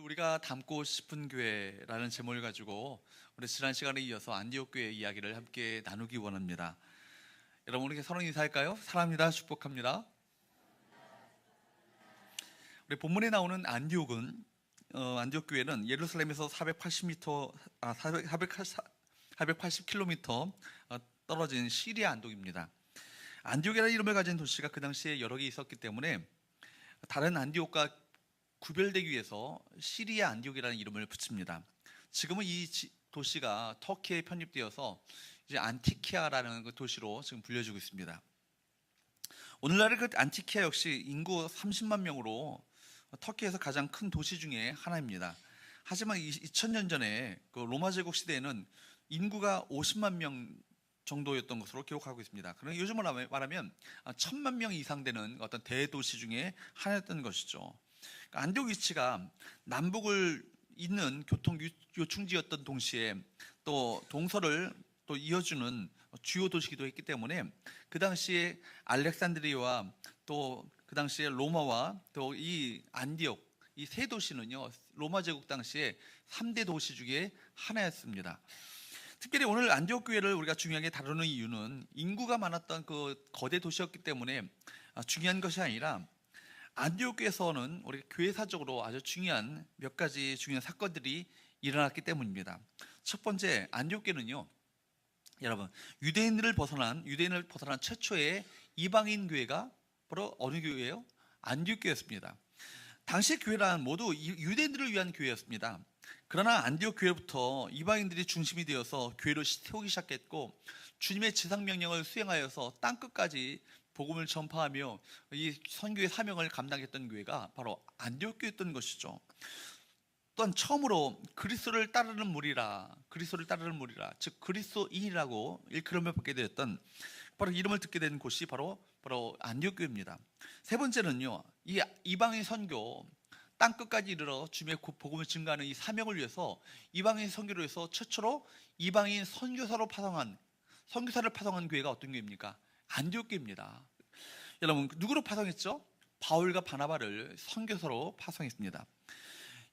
우리가 닮고 싶은 교회라는 제목을 가지고 우리 지난 시간에 이어서 안디옥 교회 이야기를 함께 나누기 원합니다. 여러분, 우리 서로 인사할까요? 사랑합니다. 축복합니다. 우리 본문에 나오는 안디옥은 안디옥 교회는 예루살렘에서 480km 떨어진 시리아 안독입니다. 안디옥이라는 이름을 가진 도시가 그 당시에 여러 개 있었기 때문에 다른 안디옥과 구별되기 위해서 시리아 안디옥이라는 이름을 붙입니다. 지금은 이 도시가 터키에 편입되어서 이제 안티키아라는 그 도시로 지금 불려지고 있습니다. 오늘날의 그 안티키아 역시 인구 30만 명으로 터키에서 가장 큰 도시 중에 하나입니다. 하지만 2000년 전에 그 로마 제국 시대에는 인구가 50만 명 정도였던 것으로 기록하고 있습니다. 그러나 요즘으로 말하면 1000만 명 이상 되는 어떤 대도시 중에 하나였던 것이죠. 안디옥 위치가 남북을 잇는 교통 요충지였던 동시에 또 동서를 또 이어주는 주요 도시기도 했기 때문에 그 당시에 알렉산드리아와 또 그 당시에 로마와 또 이 안디옥 이 세 도시는요 로마 제국 당시에 3대 도시 중에 하나였습니다. 특별히 오늘 안디옥 교회를 우리가 중요하게 다루는 이유는 인구가 많았던 그 거대 도시였기 때문에 중요한 것이 아니라 안디옥 교회에서는 우리 교회사적으로 아주 중요한 몇 가지 중요한 사건들이 일어났기 때문입니다. 첫 번째, 안디옥 교회는요, 여러분 유대인을 벗어난 최초의 이방인 교회가 바로 어느 교회예요? 안디옥 교회였습니다. 당시 교회란 모두 유대인들을 위한 교회였습니다. 그러나 안디옥 교회부터 이방인들이 중심이 되어서 교회를 세우기 시작했고 주님의 지상명령을 수행하여서 땅끝까지 복음을 전파하며 이 선교의 사명을 감당했던 교회가 바로 안디옥 교회였던 것이죠. 또한 처음으로 그리스도를 따르는 무리라, 즉 그리스도인이라고 일컬음을 받게 되었던 바로 이름을 듣게 된 곳이 바로 안디옥 교회입니다. 세 번째는요, 이 이방인 선교 땅끝까지 이르러 주님의 복음을 증거하는 이 사명을 위해서 이방인 선교를 위해서 최초로 이방인 선교사를 파송한 교회가 어떤 교회입니까? 안디옥 교회입니다. 여러분, 누구로 파송했죠? 바울과 바나바를 선교사로 파송했습니다.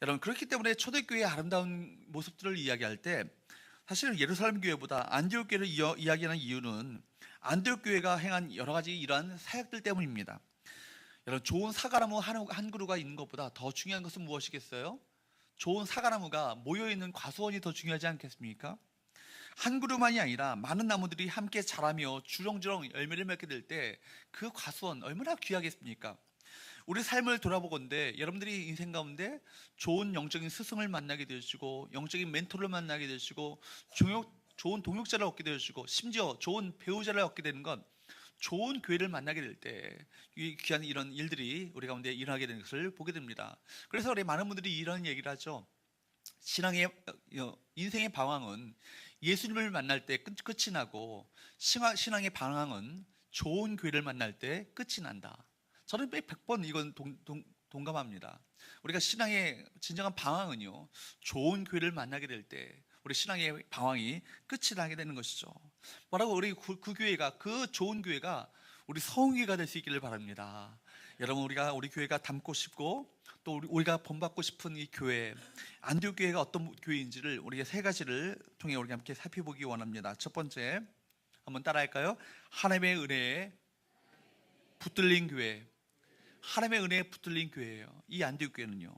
여러분, 그렇기 때문에 초대교회의 아름다운 모습들을 이야기할 때 사실 예루살렘 교회보다 안디옥 교회를 이야기하는 이유는 안디옥 교회가 행한 여러 가지 이러한 사역들 때문입니다. 여러분, 좋은 사과나무 한 그루가 있는 것보다 더 중요한 것은 무엇이겠어요? 좋은 사과나무가 모여있는 과수원이 더 중요하지 않겠습니까? 한 그루만이 아니라 많은 나무들이 함께 자라며 주렁주렁 열매를 맺게 될 때 그 과수원 얼마나 귀하겠습니까? 우리 삶을 돌아보건대 여러분들이 인생 가운데 좋은 영적인 스승을 만나게 되시고 영적인 멘토를 만나게 되시고 좋은 동역자를 얻게 되시고 심지어 좋은 배우자를 얻게 되는 건 좋은 교회를 만나게 될 때 귀한 이런 일들이 우리 가운데 일어나게 되는 것을 보게 됩니다. 그래서 우리 많은 분들이 이런 얘기를 하죠. 인생의 방황은 예수님을 만날 때 끝이 나고 신앙의 방황은 좋은 교회를 만날 때 끝이 난다. 저는 100번 이건 동감합니다. 우리가 신앙의 진정한 방황은요, 좋은 교회를 만나게 될 때 우리 신앙의 방황이 끝이 나게 되는 것이죠. 뭐라고 우리 그 교회가, 그 좋은 교회가 우리 성교회가 될 수 있기를 바랍니다. 여러분, 우리 교회가 닮고 싶고 또 우리가 본받고 싶은 이 교회, 안디옥 교회가 어떤 교회인지를 우리가 세 가지를 통해 우리가 함께 살펴보기 원합니다. 첫 번째, 한번 따라할까요? 하나님의 은혜에 붙들린 교회. 하나님의 은혜에 붙들린 교회예요. 이 안디옥 교회는요.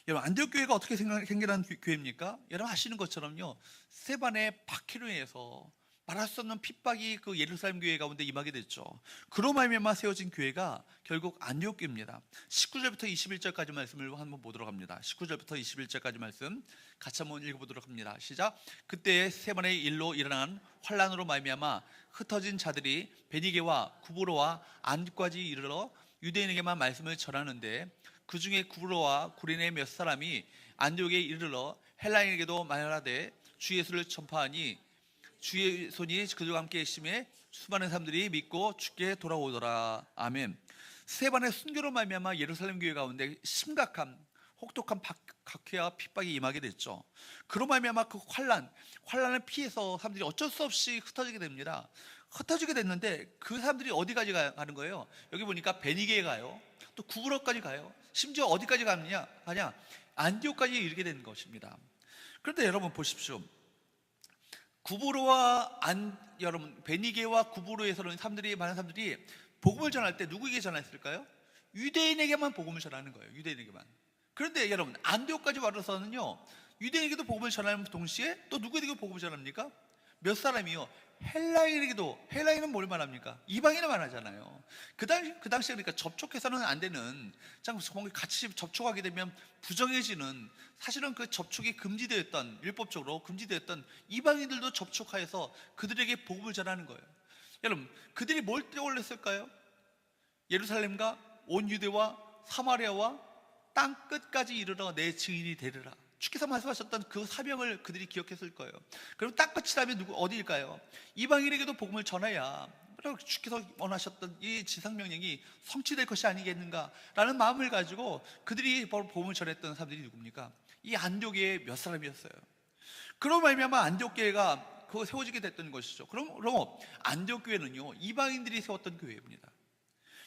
여러분, 안디옥 교회가 어떻게 생겨난 교회입니까? 여러분 아시는 것처럼요, 스데반의 박해로 인해서 말할 수 없는 핍박이 그 예루살렘 교회 가운데 임하게 됐죠. 그로 말미암아 세워진 교회가 결국 안디옥 교회입니다. 19절부터 21절까지 말씀을 한번 보도록 합니다. 19절부터 21절까지 말씀 같이 한번 읽어보도록 합니다. 시작. 그때 스데반의 일로 일어난 환란으로 말미암아 흩어진 자들이 베니게와 구브로와 안까지 이르러 유대인에게만 말씀을 전하는데 그 중에 구브로와 구레네 몇 사람이 안디옥에 이르러 헬라인에게도 말하되 주 예수를 전파하니 주의 손이 그들과 함께 계심에 수많은 사람들이 믿고 주께 돌아오더라. 아멘. 스데반의 순교로 말미암아 예루살렘 교회 가운데 심각한 혹독한 박해와 핍박이 임하게 됐죠. 그로 말미암아 그 환란을 피해서 사람들이 어쩔 수 없이 흩어지게 됩니다. 흩어지게 됐는데 그 사람들이 어디까지 가는 거예요? 여기 보니까 베니게에 가요. 또 구브로까지 가요. 심지어 어디까지 가냐? 안디옥까지 이르게 된 것입니다. 그런데 여러분 보십시오. 구브로와 여러분 베니게와 구브로에서는 많은 사람들이 복음을 전할 때 누구에게 전했을까요? 유대인에게만 복음을 전하는 거예요. 유대인에게만. 그런데 여러분 안디옥까지 와서는요, 유대인에게도 복음을 전하는 동시에 또 누구에게 복음을 전합니까? 몇 사람이요? 헬라인에게도. 헬라인은 뭘 말합니까? 이방인을 말하잖아요. 그 당시에 그러니까 접촉해서는 안 되는, 참 같이 접촉하게 되면 부정해지는, 사실은 그 접촉이 금지되었던, 율법적으로 금지되었던 이방인들도 접촉하여서 그들에게 복음을 전하는 거예요. 여러분 그들이 뭘 떠올렸을까요? 예루살렘과 온 유대와 사마리아와 땅 끝까지 이르러 내 증인이 되리라. 주께서 말씀하셨던 그 사명을 그들이 기억했을 거예요. 그럼 땅 끝이라면 어디일까요? 이방인에게도 복음을 전해야 주께서 원하셨던 이 지상명령이 성취될 것이 아니겠는가라는 마음을 가지고 그들이 바로 복음을 전했던 사람들이 누굽니까? 이 안디옥에 몇 사람이었어요. 그런 말미암아 안디옥 교회가 그거 세워지게 됐던 것이죠. 그럼 안디옥 교회는요, 이방인들이 세웠던 교회입니다.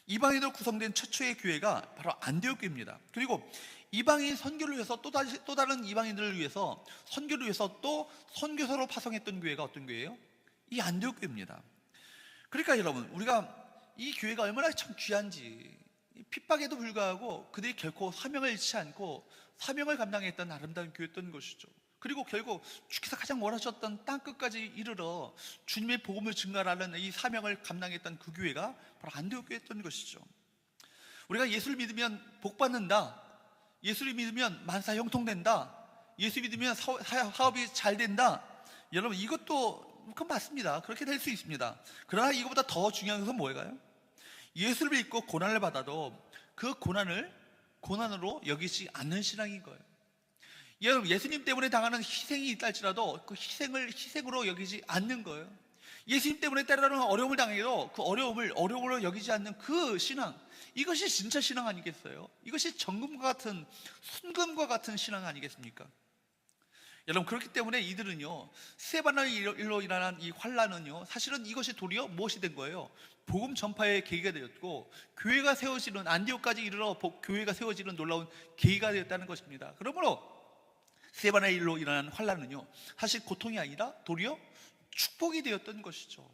이방인으로 구성된 최초의 교회가 바로 안디옥 교회입니다. 그리고 이방인 선교를 위해서 또 다른 이방인들을 위해서 선교를 위해서 또 선교사로 파송했던 교회가 어떤 교회예요? 이 안디옥 교회입니다. 그러니까 여러분, 우리가 이 교회가 얼마나 참 귀한지, 핍박에도 불구하고 그들이 결코 사명을 잃지 않고 사명을 감당했던 아름다운 교회였던 것이죠. 그리고 결국 주께서 가장 원하셨던 땅끝까지 이르러 주님의 복음을 증가하는 이 사명을 감당했던 그 교회가 바로 안디옥 교회였던 것이죠. 우리가 예수를 믿으면 복 받는다, 예수를 믿으면 만사 형통된다, 예수 믿으면 사업이 잘 된다, 여러분 이것도 그건 맞습니다. 그렇게 될 수 있습니다. 그러나 이것보다 더 중요한 것은 뭐예요? 예수를 믿고 고난을 받아도 그 고난을 고난으로 여기지 않는 신앙인 거예요. 여러분 예수님 때문에 당하는 희생이 있다 할지라도 그 희생을 희생으로 여기지 않는 거예요. 예수님 때문에 때로는 어려움을 당해도 그 어려움을 어려움으로 여기지 않는 그 신앙, 이것이 진짜 신앙 아니겠어요? 이것이 정금과 같은, 순금과 같은 신앙 아니겠습니까? 여러분 그렇기 때문에 이들은요, 스데반의 일로 일어난 이 환란은요, 사실은 이것이 도리어 무엇이 된 거예요? 복음 전파의 계기가 되었고, 교회가 세워지는, 안디옥까지 이르러 교회가 세워지는 놀라운 계기가 되었다는 것입니다. 그러므로 스데반의 일로 일어난 환란은요, 사실 고통이 아니라 도리어 축복이 되었던 것이죠.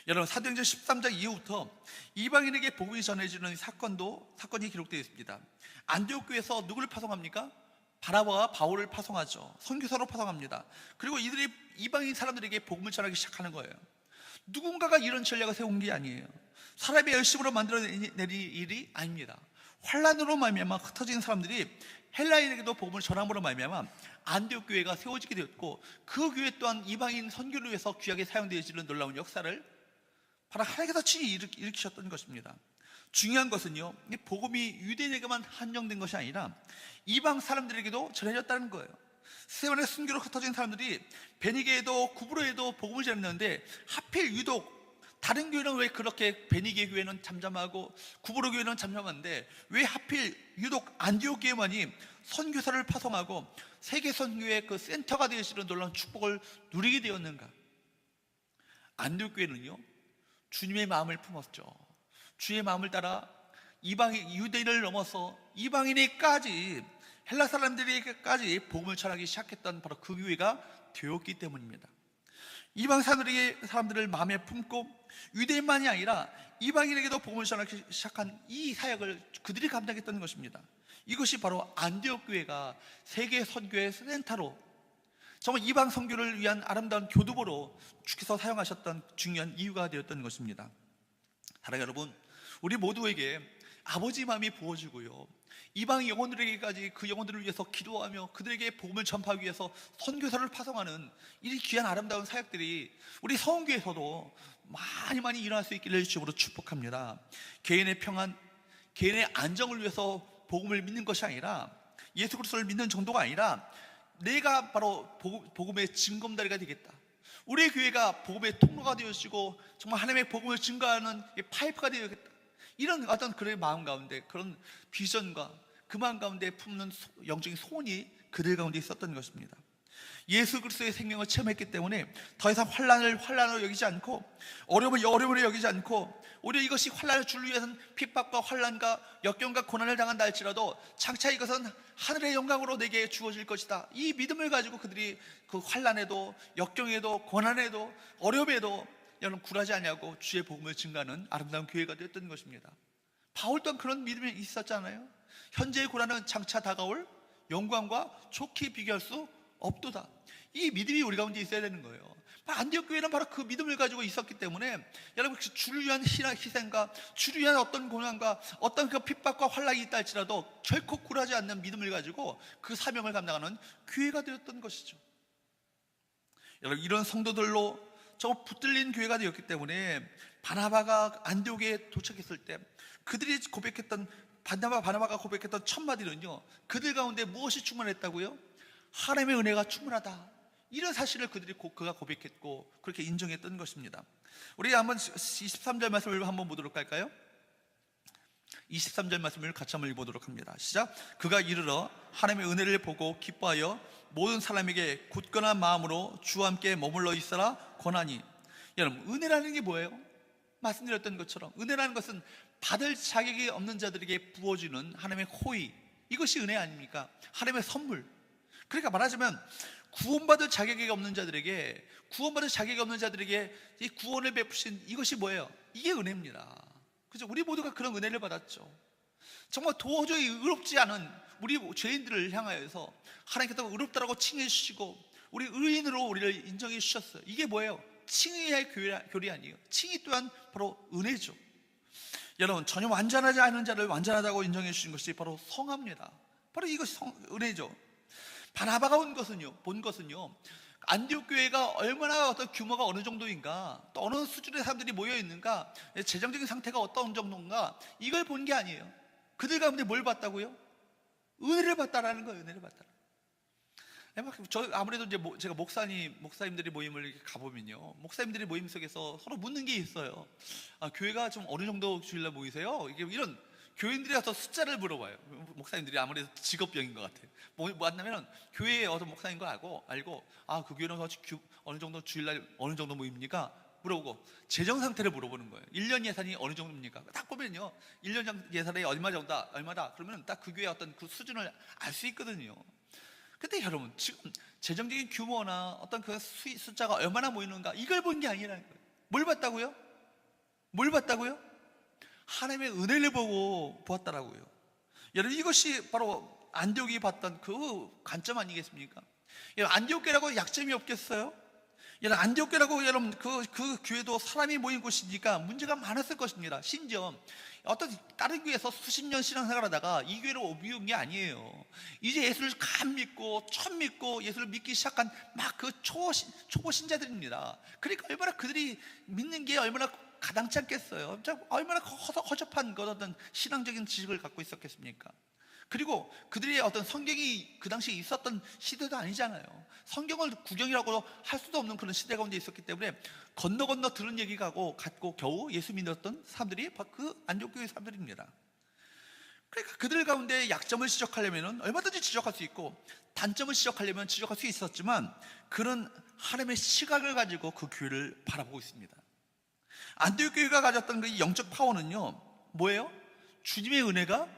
여러분 사도행전 13장 이후부터 이방인에게 복음이 전해지는 사건이 기록되어 있습니다. 안디옥 교회에서 누구를 파송합니까? 바나바와 바울을 파송하죠. 선교사로 파송합니다. 그리고 이들이 이방인 사람들에게 복음을 전하기 시작하는 거예요. 누군가가 이런 전략을 세운 게 아니에요. 사람의 열심으로 만들어낸 일이 아닙니다. 환란으로 말미암아 흩어진 사람들이 헬라인에게도 복음을 전함으로 말미암아 안디옥 교회가 세워지게 되었고, 그 교회 또한 이방인 선교를 위해서 귀하게 사용되어지는 놀라운 역사를 바로 하나님께서 친히 일으키셨던 것입니다. 중요한 것은요, 이 복음이 유대인에게만 한정된 것이 아니라 이방 사람들에게도 전해졌다는 거예요. 스데반의 순교로 흩어진 사람들이 베니게에도 구브로에도 복음을 전했는데, 하필 유독 다른 교회는 왜 그렇게 베니게 교회는 잠잠하고 구브로 교회는 잠잠한데 왜 하필 유독 안디옥 교회만이 선교사를 파송하고 세계 선교의 그 센터가 되어지는 놀라운 축복을 누리게 되었는가? 안디옥 교회는요, 주님의 마음을 품었죠. 주의 마음을 따라 이방인, 유대인을 넘어서 이방인에까지, 헬라 사람들에게까지 복음을 전하기 시작했던 바로 그 교회가 되었기 때문입니다. 이방 사람들을 마음에 품고 유대인만이 아니라 이방인에게도 복음을 전하기 시작한 이 사역을 그들이 감당했던 것입니다. 이것이 바로 안디옥 교회가 세계 선교의 센터로, 정말 이방 선교를 위한 아름다운 교두보로 주께서 사용하셨던 중요한 이유가 되었던 것입니다. 사랑하는 여러분, 우리 모두에게 아버지 마음이 부어지고요, 이방 영혼들에게까지 그 영혼들을 위해서 기도하며 그들에게 복음을 전파하기 위해서 선교사를 파송하는 이 귀한 아름다운 사역들이 우리 서원교회에서도 많이 일어날 수 있기를 주님으로 축복합니다. 개인의 평안, 개인의 안정을 위해서 복음을 믿는 것이 아니라, 예수 그리스도를 믿는 정도가 아니라 내가 바로 복음의 증검다리가 되겠다, 우리 교회가 복음의 통로가 되어지고 정말 하나님의 복음을 증거하는 파이프가 되어야겠다, 이런 어떤 그의 마음 가운데, 그런 비전과 그 마음 가운데 품는 영적인 소원이 그들 가운데 있었던 것입니다. 예수 그리스도의 생명을 체험했기 때문에 더 이상 환난을 환난으로 여기지 않고 어려움을 어려움으로 여기지 않고, 오히려 이것이 환난을 주를 위해서는 핍박과 환난과 역경과 고난을 당한다 할지라도 장차 이것은 하늘의 영광으로 내게 주어질 것이다, 이 믿음을 가지고 그들이 그 환난에도 역경에도 고난에도 어려움에도 여러분 굴하지 아니하고 주의 복음을 증가하는 아름다운 교회가 되었던 것입니다. 바울 또한 그런 믿음이 있었잖아요. 현재의 고난은 장차 다가올 영광과 좋게 비교할 수 없도다. 이 믿음이 우리 가운데 있어야 되는 거예요. 안디옥 교회는 바로 그 믿음을 가지고 있었기 때문에 여러분, 주를 위한 희생과 주를 위한 어떤 고난과 어떤 그 핍박과 환난이 있다 할지라도 결코 굴하지 않는 믿음을 가지고 그 사명을 감당하는 교회가 되었던 것이죠. 여러분, 이런 성도들로 정말 붙들린 교회가 되었기 때문에 바나바가 안디옥에 도착했을 때 그들이 고백했던, 바나바가 고백했던 첫 마디는요, 그들 가운데 무엇이 충만했다고요? 하나님의 은혜가 충분하다, 이런 사실을 그가 고백했고 그렇게 인정했던 것입니다. 우리 한번 23절 말씀을 한번 보도록 할까요? 23절 말씀을 같이 한번 읽어보도록 합니다. 시작. 그가 이르러 하나님의 은혜를 보고 기뻐하여 모든 사람에게 굳건한 마음으로 주와 함께 머물러 있으라 권하니. 여러분, 은혜라는 게 뭐예요? 말씀드렸던 것처럼 은혜라는 것은 받을 자격이 없는 자들에게 부어주는 하나님의 호의, 이것이 은혜 아닙니까? 하나님의 선물. 그러니까 말하자면 구원받을 자격이 없는 자들에게 이 구원을 베푸신 이것이 뭐예요? 이게 은혜입니다. 그죠? 우리 모두가 그런 은혜를 받았죠. 정말 도저히 의롭지 않은 우리 죄인들을 향하여서 하나님께서 의롭다라고 칭해 주시고 우리 의인으로 우리를 인정해 주셨어요. 이게 뭐예요? 칭의의 교리 아니에요. 칭의 또한 바로 은혜죠. 여러분, 전혀 완전하지 않은 자를 완전하다고 인정해 주신 것이 바로 성화입니다. 바로 이것이 은혜죠. 바나바가 본 것은요, 안디옥 교회가 얼마나 어떤 규모가 어느 정도인가, 또 어느 수준의 사람들이 모여 있는가, 재정적인 상태가 어떤 정도인가, 이걸 본 게 아니에요. 그들 가운데 뭘 봤다고요? 은혜를 봤다라는 거예요. 은혜를 봤다. 아무래도 이제 제가 목사님들이 모임을 이렇게 가보면요, 목사님들이 모임 속에서 서로 묻는 게 있어요. 교회가 좀 어느 정도 주일날 모이세요? 이런 교인들이 와서 숫자를 물어봐요. 목사님들이 아무래도 직업병인 것 같아요. 만나면 교회에 어떤 목사인 거 알고 그 교회는 어느 정도 주일날 어느 정도 모입니까? 물어보고 재정 상태를 물어보는 거예요. 1년 예산이 어느 정도입니까? 딱 보면요, 1년 예산이 얼마다 그러면 딱 그 교회의 어떤 그 수준을 알 수 있거든요. 근데 여러분, 지금 재정적인 규모나 어떤 그 숫자가 얼마나 모이는가, 이걸 본 게 아니라는 거예요. 뭘 봤다고요? 하나님의 은혜를 보고 보았다라고요. 여러분, 이것이 바로 안디옥이 봤던 그 관점 아니겠습니까? 여러분, 안디옥 교회라고 약점이 없겠어요? 여러분, 안디옥 교회라고 여러분 그 교회도 사람이 모인 곳이니까 문제가 많았을 것입니다. 심지어 어떤 다른 교회에서 수십 년 신앙생활하다가 이 교회로 옮겨온 게 아니에요. 이제 예수를 처음 믿고 예수를 믿기 시작한 막 그 초보 신자들입니다. 그러니까 얼마나 그들이 믿는 게 얼마나 가당치 않겠어요. 얼마나 허접한 어떤 신앙적인 지식을 갖고 있었겠습니까? 그리고 그들의 어떤 성경이 그 당시에 있었던 시대도 아니잖아요. 성경을 구경이라고 할 수도 없는 그런 시대 가운데 있었기 때문에 건너 들은 얘기 갖고 겨우 예수 믿었던 사람들이 그 안디옥 교회 사람들입니다. 그러니까 그들 가운데 약점을 지적하려면 얼마든지 지적할 수 있고 단점을 지적하려면 지적할 수 있었지만, 그런 하나님의 시각을 가지고 그 교회를 바라보고 있습니다. 안디옥 교회가 가졌던 그 영적 파워는요, 뭐예요? 주님의 은혜가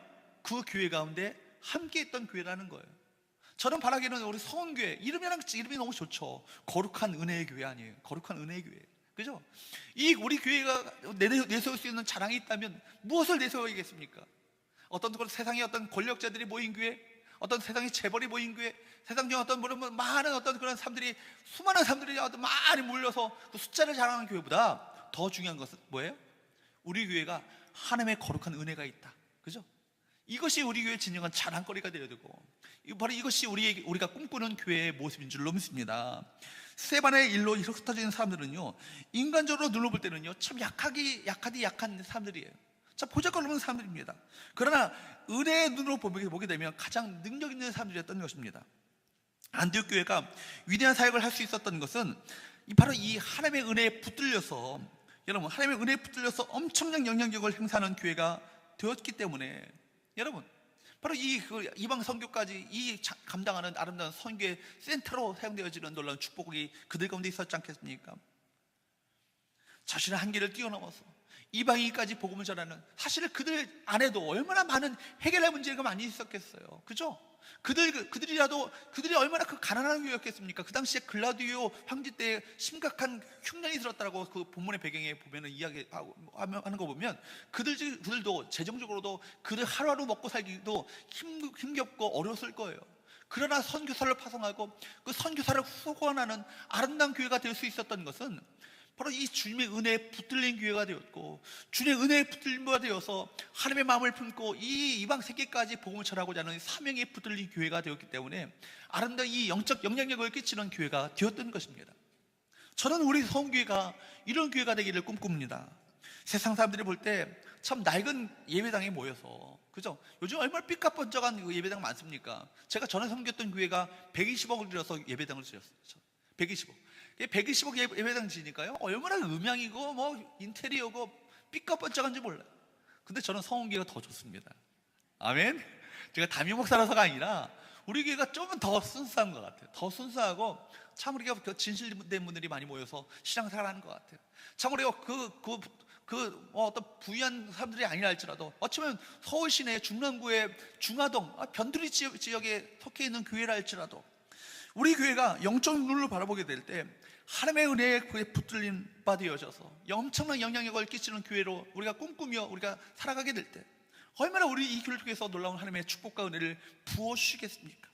그 교회 가운데 함께 있던 교회라는 거예요. 저는 바라기는 우리 성원교회, 이름이 너무 좋죠. 거룩한 은혜의 교회 아니에요? 거룩한 은혜의 교회, 그죠? 우리 교회가 내세울 수 있는 자랑이 있다면 무엇을 내세워야겠습니까? 어떤 세상의 어떤 권력자들이 모인 교회, 어떤 세상의 재벌이 모인 교회, 세상중 어떤 많은 어떤 그런 사람들이, 수많은 사람들이 많이 몰려서 그 숫자를 자랑하는 교회보다 더 중요한 것은 뭐예요? 우리 교회가 하나님의 거룩한 은혜가 있다, 그죠? 이것이 우리 교회의 진정한 자랑거리가 되어야 되고, 바로 이것이 우리가 꿈꾸는 교회의 모습인 줄로 믿습니다. 스데반의 일로 흩어진 사람들은요, 인간적으로 눌러볼 때는요, 참 약한 사람들이에요. 참 보잘것없는 사람들입니다. 그러나 은혜의 눈으로 보게 되면 가장 능력 있는 사람들이었던 것입니다. 안디옥 교회가 위대한 사역을 할 수 있었던 것은 바로 이 하나님의 은혜에 붙들려서, 여러분, 하나님의 은혜에 붙들려서 엄청난 영향력을 행사하는 교회가 되었기 때문에, 여러분, 바로 이방 선교까지 감당하는 아름다운 선교의 센터로 사용되어지는 놀라운 축복이 그들 가운데 있었지 않겠습니까? 자신의 한계를 뛰어넘어서 이방인까지 복음을 전하는, 사실 그들 안에도 얼마나 많은 해결할 문제가 많이 있었겠어요. 그죠? 그들이 얼마나 그 가난한 교회였겠습니까? 그 당시에 글라디오 황제 때 심각한 흉년이 들었다고 그 본문의 배경에 보면은 이야기하는 거 보면 그들도 재정적으로도 그들 하루하루 먹고 살기도 힘겹고 어려웠을 거예요. 그러나 선교사를 파송하고 그 선교사를 후원하는 아름다운 교회가 될 수 있었던 것은 바로 이 주님의 은혜에 붙들린 교회가 되었고, 주님의 은혜에 붙들린 교회가 되어서 하나님의 마음을 품고 이 이방 세계까지 복음을 전하고자 하는 사명에 붙들린 교회가 되었기 때문에 아름다운 이 영적 영향력을 끼치는 교회가 되었던 것입니다. 저는 우리 성교회가 이런 교회가 되기를 꿈꿉니다. 세상 사람들이 볼 때 참 낡은 예배당에 모여서, 그죠? 요즘 얼마나 삐까뻔쩍한 예배당 많습니까? 제가 전에 섬겼던 교회가 120억을 들여서 예배당을 지었어요. 120억 예배당 지니까요, 얼마나 음향이고 뭐 인테리어고 삐까뻔쩍한지 몰라요. 근데 저는 성원교회가 더 좋습니다. 아멘. 제가 담임 목사라서가 아니라 우리 교회가 좀 더 순수한 것 같아요. 더 순수하고 참 우리가 진실된 분들이 많이 모여서 신앙생활 하는 것 같아요. 참 우리가 어떤 부유한 사람들이 아니라 할지라도 어쩌면 서울 시내 중랑구의 중화동 변두리 지역에 속해 있는 교회라 할지라도 우리 교회가 영적 눈으로 바라보게 될 때 하나님의 은혜에 붙들린 바 되어져서 엄청난 영향력을 끼치는 교회로 우리가 꿈꾸며 우리가 살아가게 될 때 얼마나 우리 이 교회를 통해서 놀라운 하나님의 축복과 은혜를 부어주시겠습니까?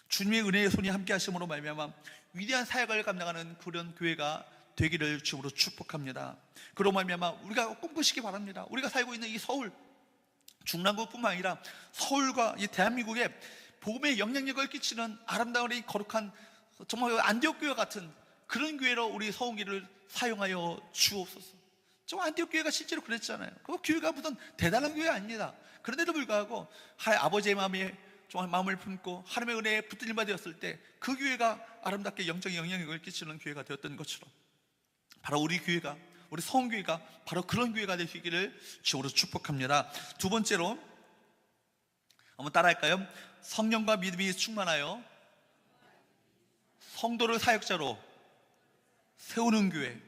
주님의 은혜의 손이 함께 하심으로 말미암아 위대한 사역을 감당하는 그런 교회가 되기를 주님으로 축복합니다. 그로 말미암아 우리가 꿈꾸시기 바랍니다. 우리가 살고 있는 이 서울 중랑구뿐만 아니라 서울과 이 대한민국에 복음의 영향력을 끼치는 아름다운 이 거룩한 정말 안디옥 교회 같은 그런 교회로 우리 서운기를 사용하여 주옵소서. 정말 안디옥 교회가 실제로 그랬잖아요. 그 교회가 무슨 대단한 교회 아닙니다. 그런데도 불구하고 아버지의 마음에 정말 마음을 품고 하나님의 은혜에 붙들림 바 되었을 때 그 교회가 아름답게 영적 영향력을 끼치는 교회가 되었던 것처럼 바로 우리 교회가, 우리 서운교회가 바로 그런 교회가 되시기를 주로 축복합니다. 두 번째로 한번 따라할까요? 성령과 믿음이 충만하여 성도를 사역자로 세우는 교회.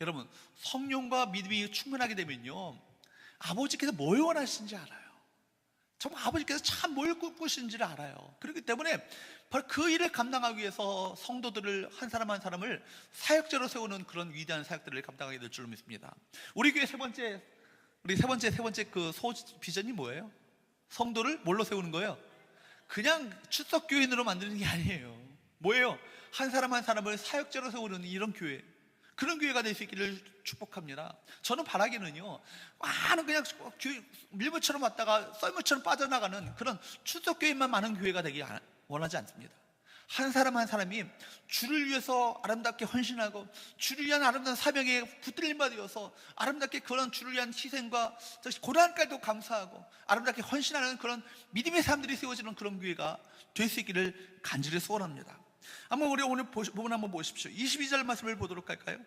여러분, 성령과 믿음이 충만하게 되면요, 아버지께서 뭘 원하시는지 알아요. 정말 아버지께서 참 뭘 꿈꾸시는지를 알아요. 그렇기 때문에 바로 그 일을 감당하기 위해서 성도들을 한 사람 한 사람을 사역자로 세우는 그런 위대한 사역들을 감당하게 될 줄로 믿습니다. 우리 교회 세 번째 그 비전이 뭐예요? 성도를 뭘로 세우는 거예요? 그냥 출석교인으로 만드는 게 아니에요. 뭐예요? 한 사람 한 사람을 사역자로 세우는 이런 교회, 그런 교회가 될 수 있기를 축복합니다. 저는 바라기는요, 많은 그냥 밀물처럼 왔다가 썰물처럼 빠져나가는 그런 출석교인만 많은 교회가 되기 원하지 않습니다. 한 사람 한 사람이 주를 위해서 아름답게 헌신하고 주를 위한 아름다운 사명에 붙들림 바 되어서 아름답게 그런 주를 위한 희생과 고난까지도 감사하고 아름답게 헌신하는 그런 믿음의 사람들이 세워지는 그런 교회가 될 수 있기를 간절히 소원합니다. 한번 우리 오늘 부분 한번 보십시오. 22절 말씀을 보도록 할까요?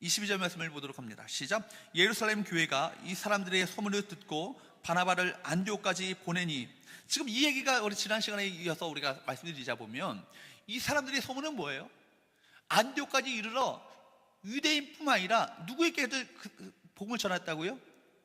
22절 말씀을 보도록 합니다. 시작. 예루살렘 교회가 이 사람들의 소문을 듣고 바나바를 안디옥까지 보내니, 지금 이 얘기가 우리 지난 시간에 이어서 우리가 말씀드리자 보면 이 사람들의 소문은 뭐예요? 안디옥까지 이르러 유대인뿐만 아니라 누구에게도 복음을 전했다고요?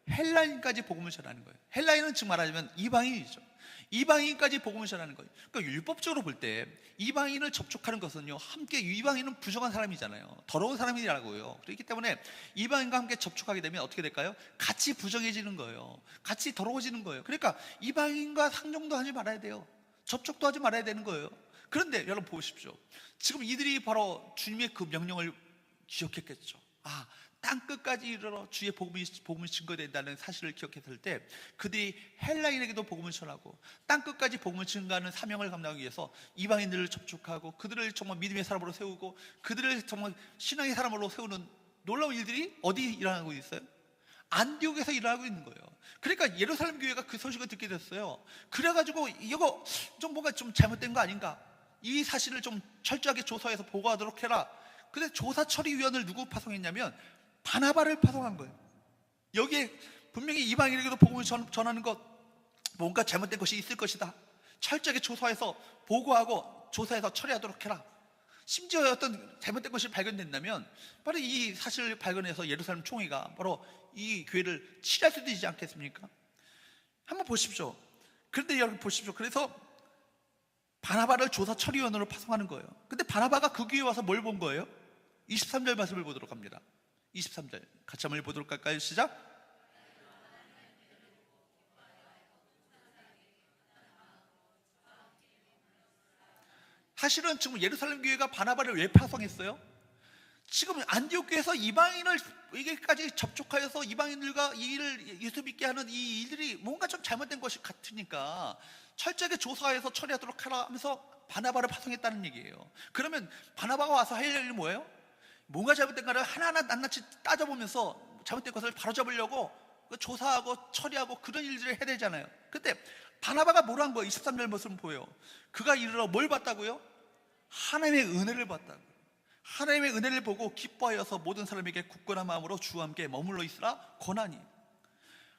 헬라인까지 복음을 전하는 거예요. 헬라인은 즉 말하자면 이방인이죠. 이방인까지 복음을 전하는 거예요. 그러니까 율법적으로 볼 때 이방인을 접촉하는 것은요, 함께, 이방인은 부정한 사람이잖아요. 더러운 사람이라고요. 그렇기 때문에 이방인과 함께 접촉하게 되면 어떻게 될까요? 같이 부정해지는 거예요. 같이 더러워지는 거예요. 그러니까 이방인과 상종도 하지 말아야 돼요. 접촉도 하지 말아야 되는 거예요. 그런데 여러분 보십시오. 지금 이들이 바로 주님의 그 명령을 기억했겠죠. 땅끝까지 이르러 주의 복음이 증거된다는 사실을 기억했을 때 그들이 헬라인에게도 복음을 전하고 땅끝까지 복음을 증거하는 사명을 감당하기 위해서 이방인들을 접촉하고 그들을 정말 믿음의 사람으로 세우고 그들을 정말 신앙의 사람으로 세우는 놀라운 일들이 어디 일어나고 있어요? 안디옥에서 일어나고 있는 거예요. 그러니까 예루살렘 교회가 그 소식을 듣게 됐어요. 그래가지고 이거 좀 뭔가 좀 잘못된 거 아닌가, 이 사실을 좀 철저하게 조사해서 보고하도록 해라. 근데 조사 처리위원을 누구 파송했냐면 바나바를 파송한 거예요. 여기에 분명히 이방인에게도 복음을 전하는 것, 뭔가 잘못된 것이 있을 것이다. 철저하게 조사해서 보고하고 조사해서 처리하도록 해라. 심지어 어떤 잘못된 것이 발견된다면 바로 이 사실을 발견해서 예루살렘 총회가 바로 이 교회를 치할 수도 있지 않겠습니까? 한번 보십시오. 그런데 여러분 보십시오. 그래서 바나바를 조사 처리원으로 파송하는 거예요. 근데 바나바가 그 교회에 와서 뭘 본 거예요? 23절 말씀을 보도록 합니다. 23절 같이 한번 보도록 할까요? 시작. 사실은 지금 예루살렘 교회가 바나바를 왜 파송했어요? 지금 안디옥 교회에서 이방인을 에게까지 접촉하여서 이방인들과 이 일을 예수 믿게 하는 이 일들이 뭔가 좀 잘못된 것이 같으니까 철저하게 조사해서 처리하도록 하라 하면서 바나바를 파송했다는 얘기예요. 그러면 바나바가 와서 할 일이 뭐예요? 뭔가 잘못된가를 하나하나 낱낱이 따져보면서 잘못된 것을 바로잡으려고 조사하고 처리하고 그런 일들을 해야 되잖아요. 근데 바나바가 뭘 한 거예요? 23절 모습을 보여요. 그가 이르러 뭘 봤다고요? 하나님의 은혜를 봤다고요. 하나님의 은혜를 보고 기뻐하여서 모든 사람에게 굳건한 마음으로 주와 함께 머물러 있으라 권하니.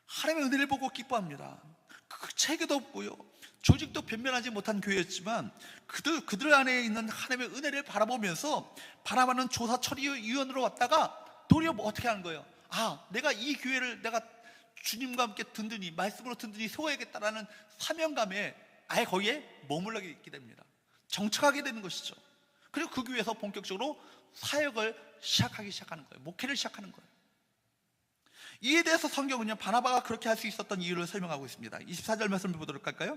하나님의 은혜를 보고 기뻐합니다. 그 체계도 없고요, 조직도 변변하지 못한 교회였지만 그들 안에 있는 하나님의 은혜를 바라보면서 바라보는 조사 처리위원으로 왔다가 도리어 뭐 어떻게 하는 거예요? 아, 내가 이 교회를 내가 주님과 함께 든든히 말씀으로 든든히 세워야겠다라는 사명감에 아예 거기에 머물러게 있게 됩니다. 정착하게 되는 것이죠. 그리고 그 교회에서 본격적으로 사역을 시작하는 거예요. 목회를 시작하는 거예요. 이에 대해서 성경은요, 바나바가 그렇게 할 수 있었던 이유를 설명하고 있습니다. 24절 말씀을 보도록 할까요?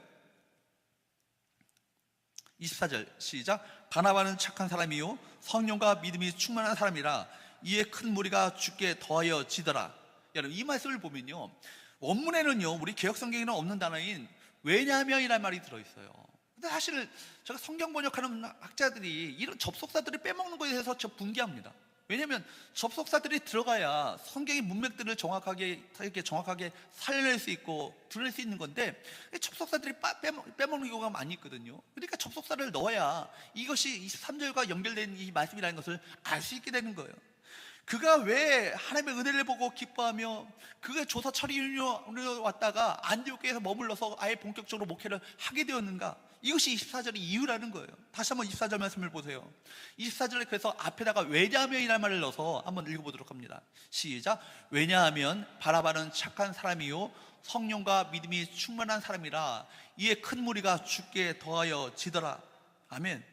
24절 시작. 바나바는 착한 사람이요 성령과 믿음이 충만한 사람이라 이에 큰 무리가 주께 더하여 지더라. 여러분, 이 말씀을 보면요, 원문에는요, 우리 개역성경에는 없는 단어인 왜냐하면이라는 말이 들어있어요. 근데 사실 제가 성경 번역하는 학자들이 이런 접속사들을 빼먹는 것에 대해서 저 분개합니다. 왜냐하면 접속사들이 들어가야 성경의 문맥들을 정확하게 살릴 수 있고 들을 수 있는 건데, 접속사들이 빼먹는 경우가 많이 있거든요. 그러니까 접속사를 넣어야 이것이 23절과 연결된 이 말씀이라는 것을 알 수 있게 되는 거예요. 그가 왜 하나님의 은혜를 보고 기뻐하며 그가 조사 처리로 왔다가 안디옥에서 머물러서 아예 본격적으로 목회를 하게 되었는가? 이것이 24절의 이유라는 거예요. 다시 한번 24절 말씀을 보세요. 24절에 그래서 앞에다가 왜냐하면이라는 말을 넣어서 한번 읽어보도록 합니다. 시작. 왜냐하면 바나바는 착한 사람이요 성령과 믿음이 충만한 사람이라 이에 큰 무리가 주께 더하여 지더라. 아멘.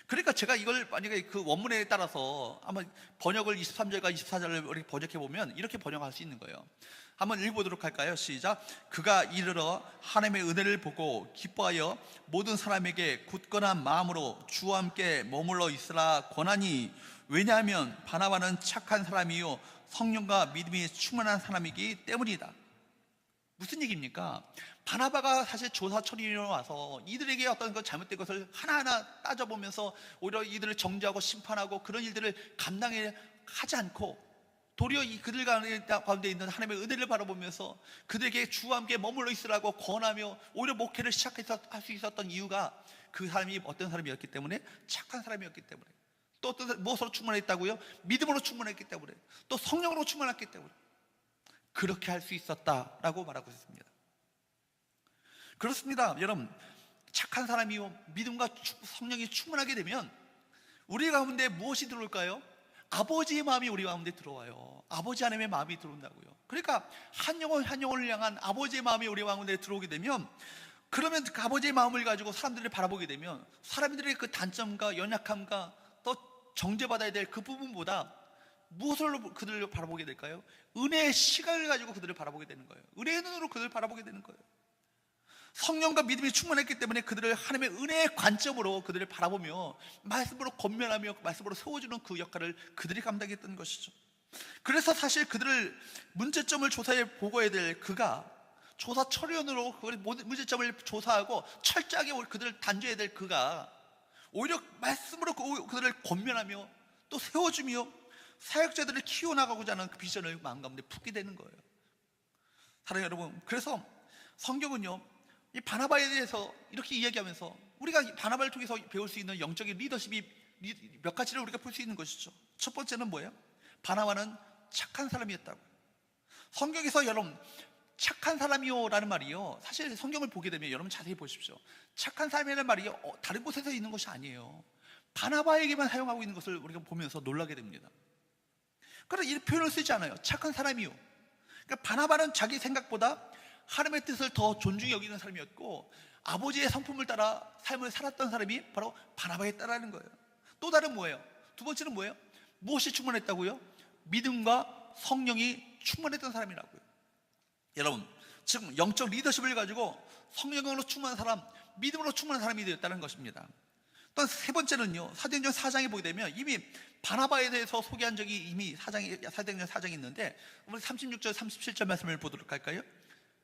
그러니까 제가 이걸 만약에 그 원문에 따라서 한번 번역을 23절과 24절을 우리 번역해 보면 이렇게 번역할 수 있는 거예요. 한번 읽어보도록 할까요? 시작. 그가 이르러 하나님의 은혜를 보고 기뻐하여 모든 사람에게 굳건한 마음으로 주와 함께 머물러 있으라 권하니. 왜냐하면 바나바는 착한 사람이요 성령과 믿음이 충만한 사람이기 때문이다. 무슨 얘기입니까? 바나바가 사실 조사 처리로 와서 이들에게 어떤 그 잘못된 것을 하나하나 따져보면서 오히려 이들을 정죄하고 심판하고 그런 일들을 감당하지 않고 도리어 이 그들 가운데 있는 하나님의 은혜를 바라보면서 그들에게 주와 함께 머물러 있으라고 권하며 오히려 목회를 시작해서 할 수 있었던 이유가 그 사람이 어떤 사람이었기 때문에, 착한 사람이었기 때문에, 또 어떤 무엇으로 충만했다고요? 믿음으로 충만했기 때문에, 또 성령으로 충만했기 때문에 그렇게 할 수 있었다라고 말하고 있습니다. 그렇습니다. 여러분, 착한 사람이요 믿음과 성령이 충만하게 되면 우리 가운데 무엇이 들어올까요? 아버지의 마음이 우리 가운데 들어와요. 아버지 하나님의 마음이 들어온다고요. 그러니까 한 영혼 한 영혼을 향한 아버지의 마음이 우리 가운데 들어오게 되면, 그러면 그 아버지의 마음을 가지고 사람들을 바라보게 되면 사람들의 그 단점과 연약함과 또 정죄받아야 될 그 부분보다 무엇으로 그들을 바라보게 될까요? 은혜의 시각을 가지고 그들을 바라보게 되는 거예요. 은혜의 눈으로 그들을 바라보게 되는 거예요. 성령과 믿음이 충만했기 때문에 그들을 하나님의 은혜의 관점으로 그들을 바라보며 말씀으로 권면하며 말씀으로 세워주는 그 역할을 그들이 감당했던 것이죠. 그래서 사실 그들을 문제점을 조사해 보고해야 될 그가, 조사 처리원으로 문제점을 조사하고 철저하게 그들을 단죄해야 될 그가 오히려 말씀으로 그들을 권면하며 또 세워주며 사역자들을 키워나가고자 하는 그 비전을 마음 가운데 품게 되는 거예요. 사랑하는 여러분, 그래서 성경은요 이 바나바에 대해서 이렇게 이야기하면서 우리가 바나바를 통해서 배울 수 있는 영적인 리더십이 몇 가지를 우리가 볼 수 있는 것이죠. 첫 번째는 뭐예요? 바나바는 착한 사람이었다고. 성경에서 여러분 착한 사람이요라는 말이요, 사실 성경을 보게 되면 여러분 자세히 보십시오. 착한 사람이라는 말이 다른 곳에서 있는 것이 아니에요. 바나바에게만 사용하고 있는 것을 우리가 보면서 놀라게 됩니다. 그래서 이 표현을 쓰지 않아요. 착한 사람이요. 그러니까 바나바는 자기 생각보다 하나님의 뜻을 더 존중히 여기는 사람이었고, 아버지의 성품을 따라 삶을 살았던 사람이 바로 바나바였다라는 거예요. 또 다른 뭐예요? 두 번째는 뭐예요? 무엇이 충만했다고요? 믿음과 성령이 충만했던 사람이라고요. 여러분, 지금 영적 리더십을 가지고 성령으로 충만한 사람, 믿음으로 충만한 사람이 되었다는 것입니다. 또 세 번째는요, 사도행전 4장에 보게 되면 이미 바나바에 대해서 소개한 적이 이미 사도행전 4장에 있는데, 우리 36절 37절 말씀을 보도록 할까요?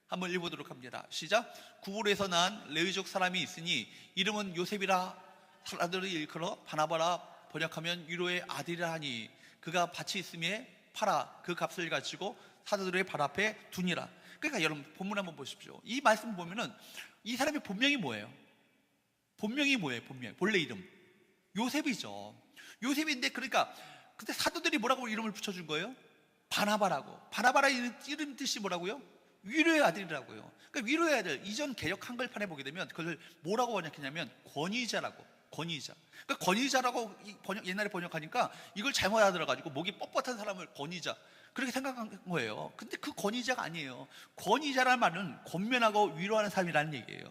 한번 읽어보도록 합니다. 시작. 구볼에서 난 레위족 사람이 있으니 이름은 요셉이라, 사람들이 일컬어 바나바라 번역하면 위로의 아들이라 하니 그가 밭이 있음에 팔아 그 값을 가지고 사도들의 발 앞에 두니라. 그러니까 여러분 본문 한번 보십시오. 이 말씀 보면은 이 사람의 본명이 뭐예요? 본명이 뭐예요? 본래 이름 요셉이죠. 요셉인데, 그러니까 그때 사도들이 뭐라고 이름을 붙여준 거예요? 바나바라고. 바나바라 이름 뜻이 뭐라고요? 위로의 아들이라고요. 그러니까 위로의 아들, 이전 개역 한글판에 보게 되면 그걸 뭐라고 번역했냐면 권위자라고. 권위자. 그러니까 권위자라고 옛날에 번역하니까 이걸 잘못 알아들어가지고 목이 뻣뻣한 사람을 권위자 그렇게 생각한 거예요. 근데 그 권위자가 아니에요. 권위자라는 말은 권면하고 위로하는 사람이라는 얘기예요.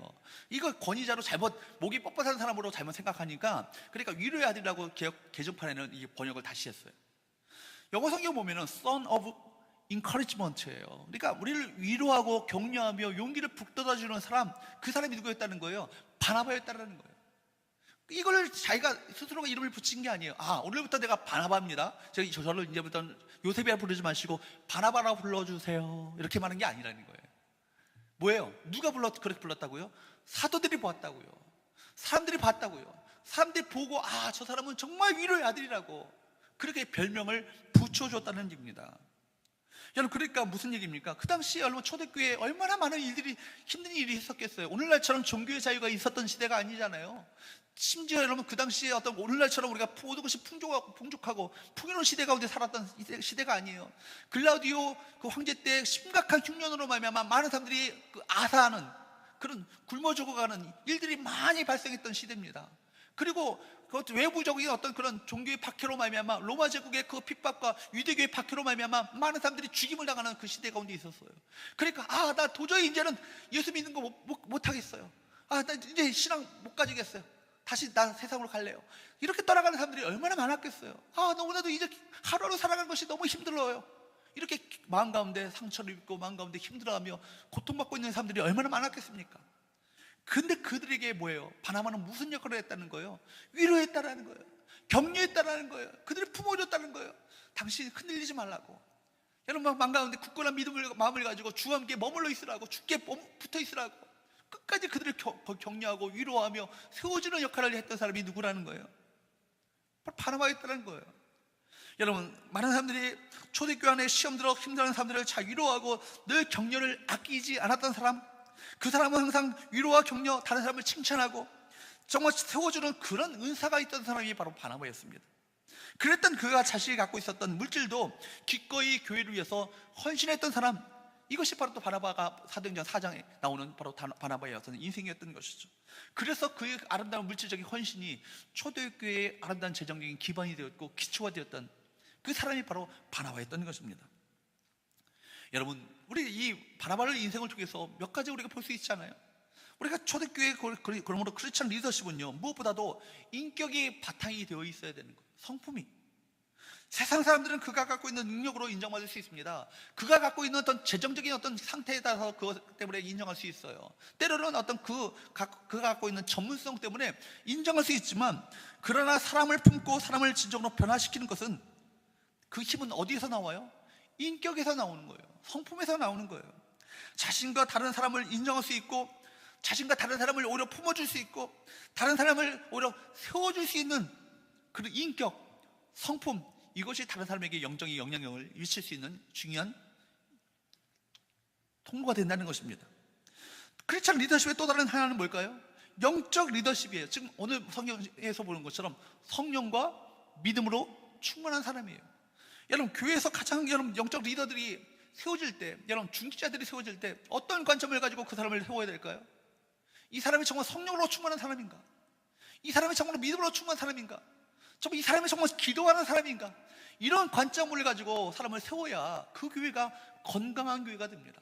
이걸 권위자로 잘못, 목이 뻣뻣한 사람으로 잘못 생각하니까, 그러니까 위로의 아들이라고 개정판에는 이 번역을 다시 했어요. 영어 성경 보면은 son of encouragement예요. 그러니까 우리를 위로하고 격려하며 용기를 북돋아주는 사람, 그 사람이 누구였다는 거예요? 바나바였다는 거예요. 이걸 자기가 스스로가 이름을 붙인 게 아니에요. 오늘부터 내가 바나바입니다. 저를 이제부터 요셉이라 부르지 마시고 바나바라고 불러주세요, 이렇게 말하는 게 아니라는 거예요. 뭐예요? 누가 그렇게 불렀다고요? 사도들이 보았다고요. 사람들이 봤다고요. 사람들이 보고 저 사람은 정말 위로의 아들이라고 그렇게 별명을 붙여줬다는 얘기입니다. 여러분, 그러니까 무슨 얘기입니까? 그 당시에 여러분 초대교회에 얼마나 많은 일들이, 힘든 일이 있었겠어요. 오늘날처럼 종교의 자유가 있었던 시대가 아니잖아요. 심지어 여러분 그 당시에 어떤 오늘날처럼 우리가 모든 것이 풍족하고 풍요로운 시대 가운데 살았던 시대가 아니에요. 글라우디오 그 황제 때 심각한 흉년으로 말미암아 많은 사람들이 아사하는, 그런 굶어 죽어가는 일들이 많이 발생했던 시대입니다. 그리고 그것도 외부적인 어떤 그런 종교의 박해로 말미암아 로마 제국의 그 핍박과 유대교의 박해로 말미암아 많은 사람들이 죽임을 당하는 그 시대 가운데 있었어요. 그러니까 나 도저히 이제는 예수 믿는 거 못 하겠어요. 나 이제 신앙 못 가지겠어요. 다시 나 세상으로 갈래요. 이렇게 떠나가는 사람들이 얼마나 많았겠어요. 너무나도 이제 하루하루 살아가는 것이 너무 힘들어요. 이렇게 마음 가운데 상처를 입고 마음 가운데 힘들어하며 고통받고 있는 사람들이 얼마나 많았겠습니까? 근데 그들에게 뭐예요? 바나바는 무슨 역할을 했다는 거예요? 위로했다라는 거예요. 격려했다라는 거예요. 그들을 품어줬다는 거예요. 당신 흔들리지 말라고. 여러분 마음 가운데 굳건한 마음을 가지고 주와 함께 머물러 있으라고, 주께 붙어 있으라고 끝까지 그들을 격려하고 위로하며 세워주는 역할을 했던 사람이 누구라는 거예요? 바로 바나바였다는 거예요. 여러분, 많은 사람들이 초대교회 안에 시험 들어 힘들어하는 사람들을 잘 위로하고 늘 격려를 아끼지 않았던 사람, 그 사람은 항상 위로와 격려, 다른 사람을 칭찬하고 정말 세워주는 그런 은사가 있던 사람이 바로 바나바였습니다. 그랬던 그가 자신이 갖고 있었던 물질도 기꺼이 교회를 위해서 헌신했던 사람, 이것이 바로 또 바나바가 사도행전 4장에 나오는 바로 바나바의 어떤 인생이었던 것이죠. 그래서 그의 아름다운 물질적인 헌신이 초대교회의 아름다운 재정적인 기반이 되었고 기초가 되었던 그 사람이 바로 바나바였던 것입니다. 여러분, 우리 이 바나바의 인생을 통해서 몇 가지 우리가 볼 수 있잖아요. 우리가 초대교회, 그러므로 크리스찬 리더십은요, 무엇보다도 인격이 바탕이 되어 있어야 되는 거예요. 성품이. 세상 사람들은 그가 갖고 있는 능력으로 인정받을 수 있습니다. 그가 갖고 있는 어떤 재정적인 어떤 상태에 따라서 그것 때문에 인정할 수 있어요. 때로는 어떤 그가 갖고 있는 전문성 때문에 인정할 수 있지만, 그러나 사람을 품고 사람을 진정으로 변화시키는 것은, 그 힘은 어디에서 나와요? 인격에서 나오는 거예요. 성품에서 나오는 거예요. 자신과 다른 사람을 인정할 수 있고, 자신과 다른 사람을 오히려 품어줄 수 있고, 다른 사람을 오히려 세워줄 수 있는 그런 인격, 성품, 이것이 다른 사람에게 영적인 영향력을 미칠 수 있는 중요한 통로가 된다는 것입니다. 크리스찬 리더십의 또 다른 하나는 뭘까요? 영적 리더십이에요. 지금 오늘 성경에서 보는 것처럼 성령과 믿음으로 충만한 사람이에요. 여러분, 교회에서 가장 여러분 영적 리더들이 세워질 때, 여러분 중직자들이 세워질 때 어떤 관점을 가지고 그 사람을 세워야 될까요? 이 사람이 정말 성령으로 충만한 사람인가? 이 사람이 정말 믿음으로 충만한 사람인가? 정말 이 사람이 정말 기도하는 사람인가? 이런 관점을 가지고 사람을 세워야 그 교회가 건강한 교회가 됩니다.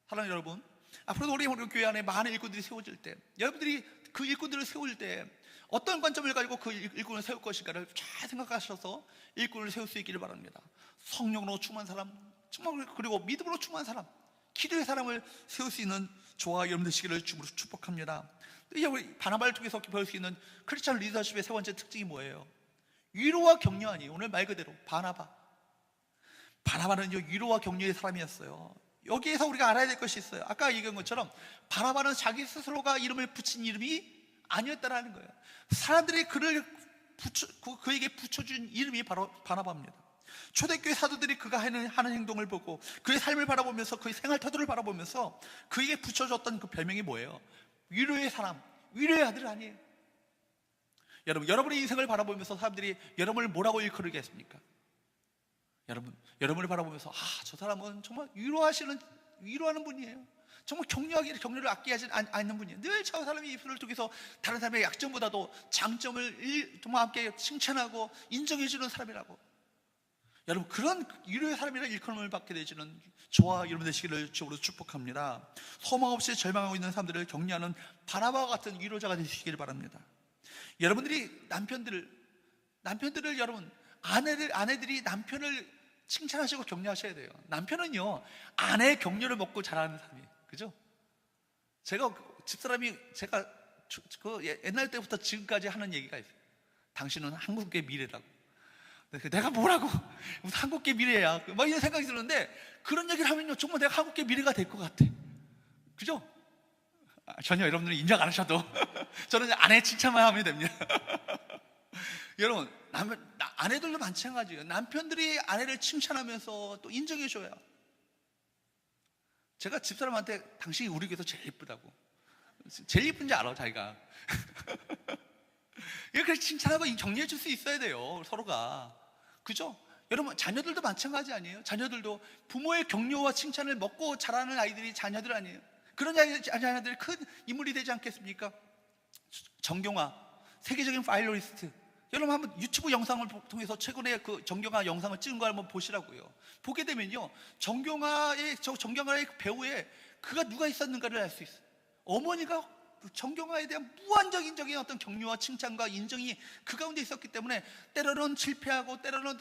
사랑하는 여러분, 앞으로도 우리 교회 안에 많은 일꾼들이 세워질 때, 여러분들이 그 일꾼들을 세울 때 어떤 관점을 가지고 그 일꾼을 세울 것인가를 잘 생각하셔서 일꾼을 세울 수 있기를 바랍니다. 성령으로 충만한 사람, 정말 그리고 믿음으로 충만한 사람, 기도의 사람을 세울 수 있는 저와 여러분 되시기를 주님으로 축복합니다. 이제 우리 바나바를 통해서 배울 수 있는 크리스천 리더십의 세 번째 특징이 뭐예요? 위로와 격려 아니에요. 오늘 말 그대로 바나바는요 위로와 격려의 사람이었어요. 여기에서 우리가 알아야 될 것이 있어요. 아까 얘기한 것처럼 바나바는 자기 스스로가 이름을 붙인 이름이 아니었다라는 거예요. 사람들이 그에게 붙여준 이름이 바로 바나바입니다. 초대교회 사도들이 그가 하는 행동을 보고 그의 삶을 바라보면서 그의 생활 태도를 바라보면서 그에게 붙여줬던 그 별명이 뭐예요? 위로의 사람, 위로의 아들 아니에요. 여러분의 인생을 바라보면서 사람들이 여러분을 뭐라고 일컬으겠습니까? 여러분을 바라보면서 저 사람은 정말 위로하는 분이에요. 정말 격려를 아끼지 않는 분이에요. 늘 저 사람이 입술을 통해서 다른 사람의 약점보다도 장점을 정말 함께 칭찬하고 인정해주는 사람이라고. 여러분, 그런 위로의 사람이라 일컬음을 받게 되시는 저와 여러분 되시기를 주로 축복합니다. 소망 없이 절망하고 있는 사람들을 격려하는 바나바와 같은 위로자가 되시기를 바랍니다. 여러분들이 남편들을 여러분 아내들이 남편을 칭찬하시고 격려하셔야 돼요. 남편은요 아내의 격려를 먹고 자라는 사람이에요. 그죠? 제가 옛날 때부터 지금까지 하는 얘기가 있어요. 당신은 한국의 미래라고. 내가 뭐라고? 무슨 한국계 미래야? 막 이런 생각이 드는데 그런 얘기를 하면요 정말 내가 한국계 미래가 될 것 같아. 그죠? 전혀 여러분들이 인정 안 하셔도 저는 아내 칭찬만 하면 됩니다. 여러분, 아내들도 마찬가지예요. 남편들이 아내를 칭찬하면서 또 인정해줘야. 제가 집사람한테 당신이 우리 교회에서 제일 예쁘다고. 제일 예쁜지 알아 자기가. 이렇게 칭찬하고 격려해 줄 수 있어야 돼요 서로가. 그죠? 여러분 자녀들도 마찬가지 아니에요? 자녀들도 부모의 격려와 칭찬을 먹고 자라는 아이들이 자녀들 아니에요? 그런 자녀들이 큰 인물이 되지 않겠습니까? 정경화 세계적인 파이널리스트, 여러분 한번 유튜브 영상을 통해서 최근에 그 정경화 영상을 찍은 거 한번 보시라고요. 보게 되면요 정경화의 배우에 그가 누가 있었는가를 알 수 있어요. 어머니가 정경화에 대한 무한적인 어떤 격려와 칭찬과 인정이 그 가운데 있었기 때문에 때로는 실패하고 때로는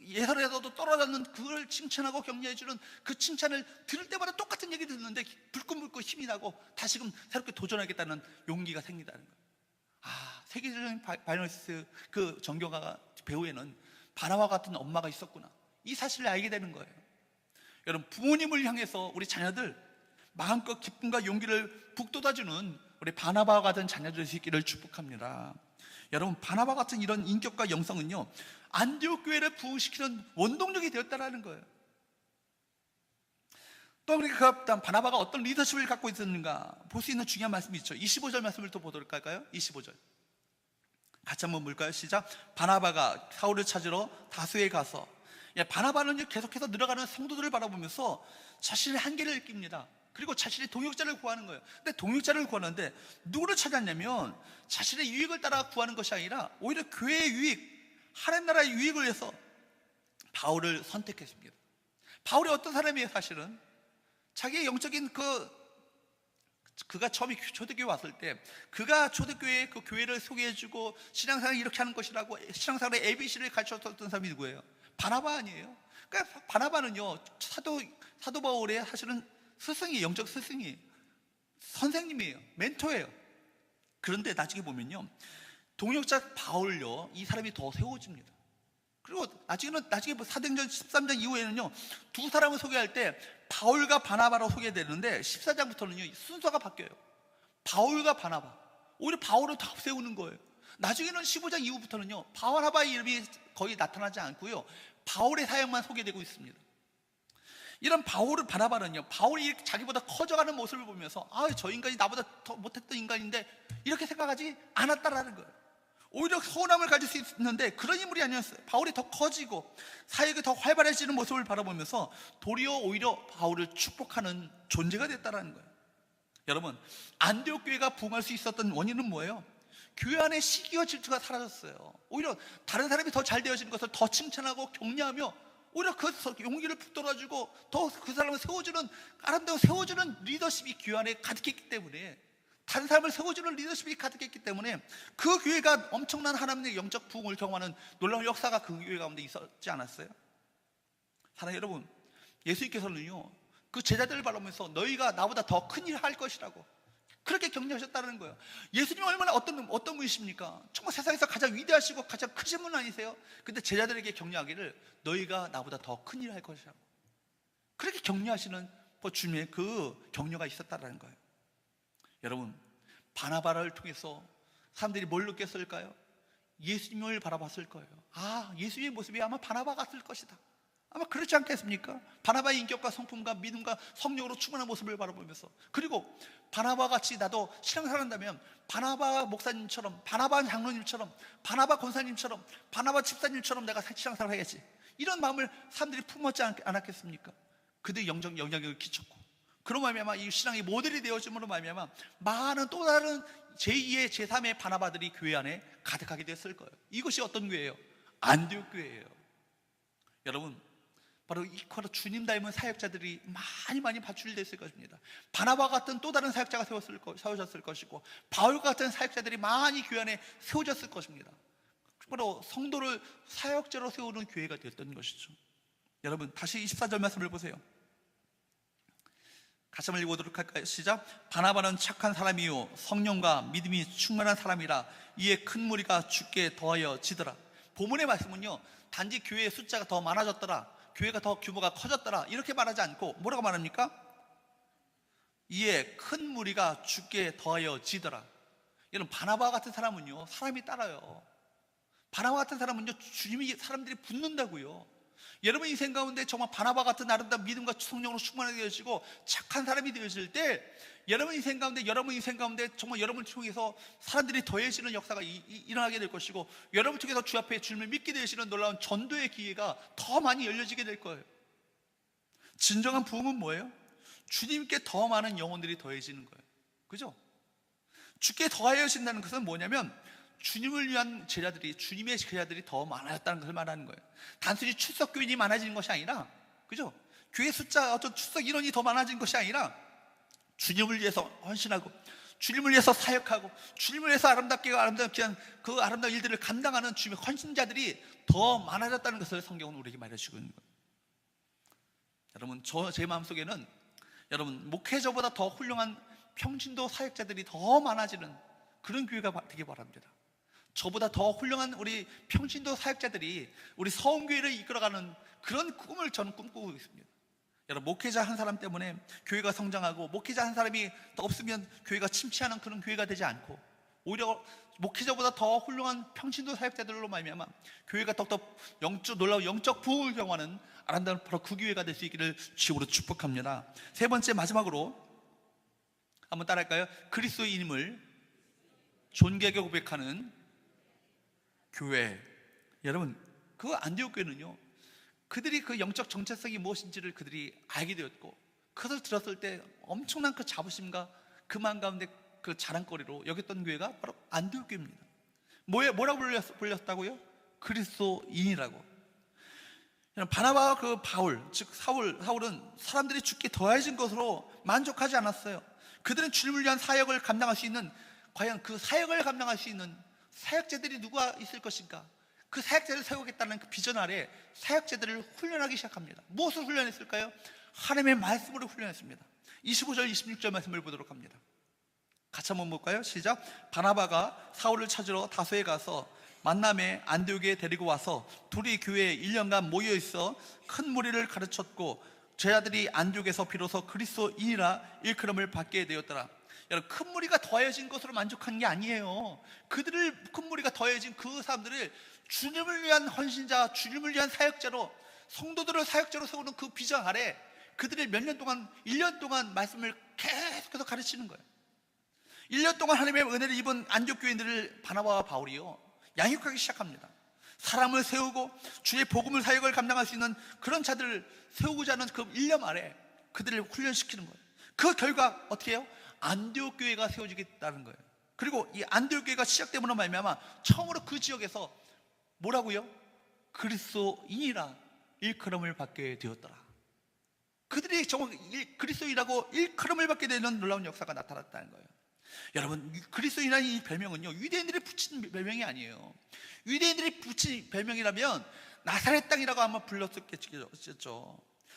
예선에서도 떨어졌는 그걸 칭찬하고 격려해주는 그 칭찬을 들을 때마다 똑같은 얘기 듣는데 불끈불끈 힘이 나고 다시금 새롭게 도전하겠다는 용기가 생긴다는 거예요. 세계적인 바이올리스트 그 정경화 배우에는 바나바 같은 엄마가 있었구나, 이 사실을 알게 되는 거예요. 여러분, 부모님을 향해서 우리 자녀들 마음껏 기쁨과 용기를 북돋아주는 우리 바나바와 같은 자녀들 있기를 축복합니다. 여러분, 바나바 같은 이런 인격과 영성은요 안디옥 교회를 부흥시키는 원동력이 되었다라는 거예요. 또 우리가 바나바가 어떤 리더십을 갖고 있었는가 볼 수 있는 중요한 말씀이 있죠. 25절 말씀을 또 보도록 할까요? 25절 같이 한번 볼까요? 시작. 바나바가 사울을 찾으러 다수에 가서, 바나바는 계속해서 늘어가는 성도들을 바라보면서 자신의 한계를 느낍니다. 그리고 자신의 동역자를 구하는 거예요. 근데 동역자를 구하는데 누구를 찾았냐면 자신의 유익을 따라 구하는 것이 아니라 오히려 교회의 유익, 하나님 나라의 유익을 위해서 바울을 선택했습니다. 바울이 어떤 사람이에요? 사실은 자기의 영적인 그가 처음에 초대교회 왔을 때 그가 초대교회 그 교회를 소개해주고 신앙생활을 이렇게 하는 것이라고 신앙생활의 ABC를 가르쳤던 사람이 누구예요? 바나바 아니에요? 그러니까 바나바는요 사도 바울의 사실은 스승이, 영적 스승이, 선생님이에요. 멘토예요. 그런데 나중에 보면요 동역자 바울요 이 사람이 더 세워집니다. 그리고 나중에 사도행전 13장 이후에는요 두 사람을 소개할 때 바울과 바나바로 소개되는데 14장부터는요 순서가 바뀌어요. 바울과 바나바, 오히려 바울을 더 세우는 거예요. 나중에는 15장 이후부터는요 바나바의 이름이 거의 나타나지 않고요 바울의 사역만 소개되고 있습니다. 이런 바나바는요 바울이 자기보다 커져가는 모습을 보면서 저 인간이 나보다 더 못했던 인간인데 이렇게 생각하지 않았다라는 거예요. 오히려 서운함을 가질 수 있는데 그런 인물이 아니었어요. 바울이 더 커지고 사역이 더 활발해지는 모습을 바라보면서 도리어 오히려 바울을 축복하는 존재가 됐다는 거예요. 여러분, 안디옥 교회가 부흥할 수 있었던 원인은 뭐예요? 교회 안에 시기와 질투가 사라졌어요. 오히려 다른 사람이 더 잘 되어지는 것을 더 칭찬하고 격려하며 오히려 그 용기를 북돋아주고 더 그 사람을 세워주는, 아름다운 세워주는 리더십이 교회 안에 가득했기 때문에, 다른 사람을 세워주는 리더십이 가득했기 때문에 그 교회가 엄청난 하나님의 영적 부흥을 경험하는 놀라운 역사가 그 교회 가운데 있었지 않았어요? 사랑하는 여러분, 예수님께서는요 그 제자들을 바라보면서 너희가 나보다 더 큰 일을 할 것이라고 그렇게 격려하셨다는 거예요. 예수님은 얼마나 어떤 분이십니까? 정말 세상에서 가장 위대하시고 가장 크신 분 아니세요? 근데 제자들에게 격려하기를 너희가 나보다 더 큰 일을 할 것이라고 그렇게 격려하시는 주님의 그 격려가 있었다는 거예요. 여러분, 바나바를 통해서 사람들이 뭘 느꼈을까요? 예수님을 바라봤을 거예요. 아, 예수님의 모습이 아마 바나바 같을 것이다. 아마 그렇지 않겠습니까? 바나바의 인격과 성품과 믿음과 성령으로 충만한 모습을 바라보면서, 그리고 바나바 같이 나도 신앙생활 한다면 바나바 목사님처럼, 바나바 장로님처럼, 바나바 권사님처럼, 바나바 집사님처럼 내가 신앙생활을 해야지, 이런 마음을 사람들이 품었지 않았겠습니까? 그들의 영적 영향력을 끼쳤고, 그런 말미암아 이 신앙의 모델이 되어짐으로 말미암아 많은 또 다른 제2의 제3의 바나바들이 교회 안에 가득하게 됐을 거예요. 이것이 어떤 교회예요? 안디옥 교회예요. 여러분, 바로 주님 닮은 사역자들이 많이 발출됐을 것입니다. 바나바 같은 또 다른 사역자가 세워졌을 것이고, 바울 같은 사역자들이 많이 교회 안에 세워졌을 것입니다. 바로 성도를 사역자로 세우는 교회가 되었던 것이죠. 여러분, 다시 24절 말씀을 보세요. 같이 한번 읽어보도록 할까요? 시작. 바나바는 착한 사람이요 성령과 믿음이 충만한 사람이라 이에 큰 무리가 주께 더하여 지더라. 본문의 말씀은요 단지 교회의 숫자가 더 많아졌더라, 교회가 더 규모가 커졌더라, 이렇게 말하지 않고 뭐라고 말합니까? 이에 큰 무리가 주께 더하여 지더라. 여러분, 바나바 같은 사람은요 사람이 따라요. 바나바 같은 사람은요 주님이 사람들이 붙는다고요. 여러분 인생 가운데 정말 바나바 같은 아름다운 믿음과 성령으로 충만하게 되어지고 착한 사람이 되어질 때, 여러분 인생 가운데 정말 여러분을 통해서 사람들이 더해지는 역사가 일어나게 될 것이고, 여러분을 통해서 주 앞에 주님을 믿게 되시는 놀라운 전도의 기회가 더 많이 열려지게 될 거예요. 진정한 부흥은 뭐예요? 주님께 더 많은 영혼들이 더해지는 거예요. 그죠? 주께 더하여진다는 것은 뭐냐면 주님을 위한 제자들이, 주님의 제자들이 더 많아졌다는 것을 말하는 거예요. 단순히 출석 교인이 많아지는 것이 아니라, 그죠? 교회 숫자, 어떤 출석 인원이 더 많아진 것이 아니라 주님을 위해서 헌신하고, 주님을 위해서 사역하고, 주님을 위해서 아름답게 한 그 아름다운 일들을 감당하는 주님의 헌신자들이 더 많아졌다는 것을 성경은 우리에게 말해주고 있는 거예요. 여러분, 제 마음속에는 여러분 목회자보다 더 훌륭한 평신도 사역자들이 더 많아지는 그런 교회가 되기 바랍니다. 저보다 더 훌륭한 우리 평신도 사역자들이 우리 서원교회를 이끌어가는 그런 꿈을 저는 꿈꾸고 있습니다. 여러분, 목회자 한 사람 때문에 교회가 성장하고, 목회자 한 사람이 더 없으면 교회가 침체하는 그런 교회가 되지 않고, 오히려 목회자보다 더 훌륭한 평신도 사역자들로 말미암아 교회가 더욱더 놀라운 영적 부흥을 경험하는 아름다운 바로 그 교회가 될 수 있기를 주님으로 축복합니다. 세 번째, 마지막으로 한번 따라할까요? 그리스도인임을 존귀하게 고백하는 교회. 여러분, 그 안디옥 교회는요 그들이 그 영적 정체성이 무엇인지를 그들이 알게 되었고, 그것을 들었을 때 엄청난 그 자부심과 그 마음 가운데 그 자랑거리로 여겼던 교회가 바로 안디옥 교회입니다. 뭐라고 불렸다고요? 그리스도인이라고. 바나바와 그 바울, 즉 사울은 사람들이 죽게 더해진 것으로 만족하지 않았어요. 그들은 주님을 위한 사역을 감당할 수 있는, 과연 그 사역을 감당할 수 있는 사역자들이 누가 있을 것인가, 그 사역자를 세우겠다는 그 비전 아래 사역자들을 훈련하기 시작합니다. 무엇을 훈련했을까요? 하나님의 말씀으로 훈련했습니다. 25절 26절 말씀을 보도록 합니다. 같이 한번 볼까요? 시작. 바나바가 사울을 찾으러 다소에 가서 만남에 안디옥에 데리고 와서 둘이 교회에 1년간 모여있어 큰 무리를 가르쳤고, 제자들이 안디옥에서 비로소 그리스도인이라 일컬음을 받게 되었더라. 여러분, 큰 무리가 더해진 것으로 만족한 게 아니에요. 큰 무리가 더해진 그 사람들을 주님을 위한 헌신자, 주님을 위한 사역자로, 성도들을 사역자로 세우는 그 비전 아래 그들이 몇 년 동안, 1년 동안 말씀을 계속해서 가르치는 거예요. 1년 동안 하나님의 은혜를 입은 안디옥 교인들을 바나바와 바울이요 양육하기 시작합니다. 사람을 세우고 주의 복음을 사역을 감당할 수 있는 그런 자들을 세우고자 하는 그 일념 아래 그들을 훈련시키는 거예요. 그 결과 어떻게 해요? 안디옥 교회가 세워지겠다는 거예요. 그리고 이 안디옥 교회가 시작됨으로 말미암아 처음으로 그 지역에서 뭐라고요? 그리스도인이라 일컬음을 받게 되었더라. 그들이 정말 그리스도인이라고 일컬음을 받게 되는 놀라운 역사가 나타났다는 거예요. 여러분, 그리스도인이라는 이 별명은요, 유대인들이 붙인 별명이 아니에요. 유대인들이 붙인 별명이라면 나사렛 땅이라고 아마 불렀었겠죠.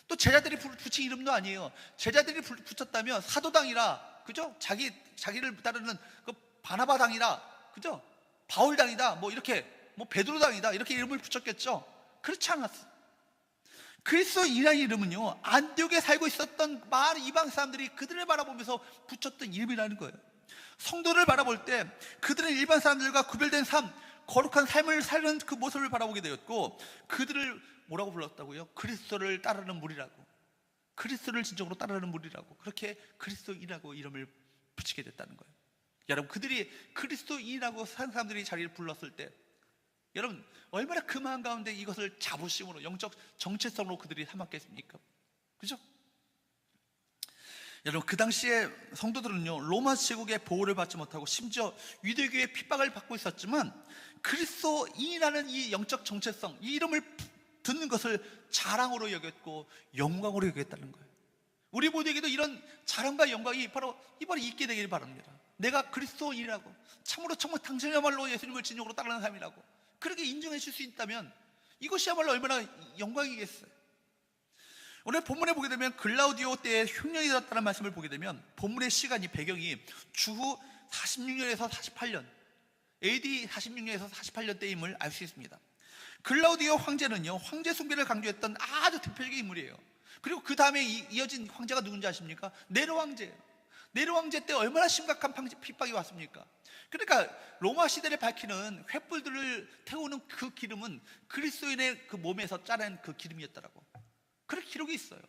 또 제자들이 붙인 이름도 아니에요. 제자들이 붙였다면 사도당이라, 그죠? 자기를 따르는 그 바나바당이라, 그죠? 바울당이다, 뭐 이렇게, 뭐 베드로당이다, 이렇게 이름을 붙였겠죠. 그렇지 않았어요. 그리스도인이라는 이름은요, 안디옥에 살고 있었던 많은 이방 사람들이 그들을 바라보면서 붙였던 이름이라는 거예요. 성도를 바라볼 때 그들은 일반 사람들과 구별된 삶, 거룩한 삶을 사는 그 모습을 바라보게 되었고, 그들을 뭐라고 불렀다고요? 그리스도를 따르는 무리라고, 그리스도를 진정으로 따르는 무리라고, 그렇게 그리스도인이라고 이름을 붙이게 됐다는 거예요. 여러분, 그들이 그리스도인이라고 산 사람들이 자리를 불렀을 때 여러분 얼마나 그 마음 가운데 이것을 자부심으로, 영적 정체성으로 그들이 삼았겠습니까? 그죠? 여러분, 그 당시에 성도들은요, 로마 제국의 보호를 받지 못하고 심지어 유대교의 핍박을 받고 있었지만 그리스도인이라는 이 영적 정체성, 이 이름을 듣는 것을 자랑으로 여겼고 영광으로 여겼다는 거예요. 우리 모두에게도 이런 자랑과 영광이 바로 있게 되길 바랍니다. 내가 그리스도인이라고, 참으로 정말 당신이야말로 예수님을 진정으로 따르는 삶이라고 그렇게 인정해 줄 수 있다면 이것이야말로 얼마나 영광이겠어요. 오늘 본문에 보게 되면 글라우디오 때에 흉년이 들었다는 말씀을 보게 되면 본문의 시간이, 배경이 주후 46년에서 48년, AD 46년에서 48년 때임을 알 수 있습니다. 글라우디오 황제는요, 황제 숭배를 강조했던 아주 대표적인 인물이에요. 그리고 그 다음에 이어진 황제가 누군지 아십니까? 네로 황제예요. 네로 황제 때 얼마나 심각한 핍박이 왔습니까? 그러니까 로마 시대를 밝히는 횃불들을 태우는 그 기름은 그리스도인의 그 몸에서 짜낸 그 기름이었다라고, 그런 기록이 있어요.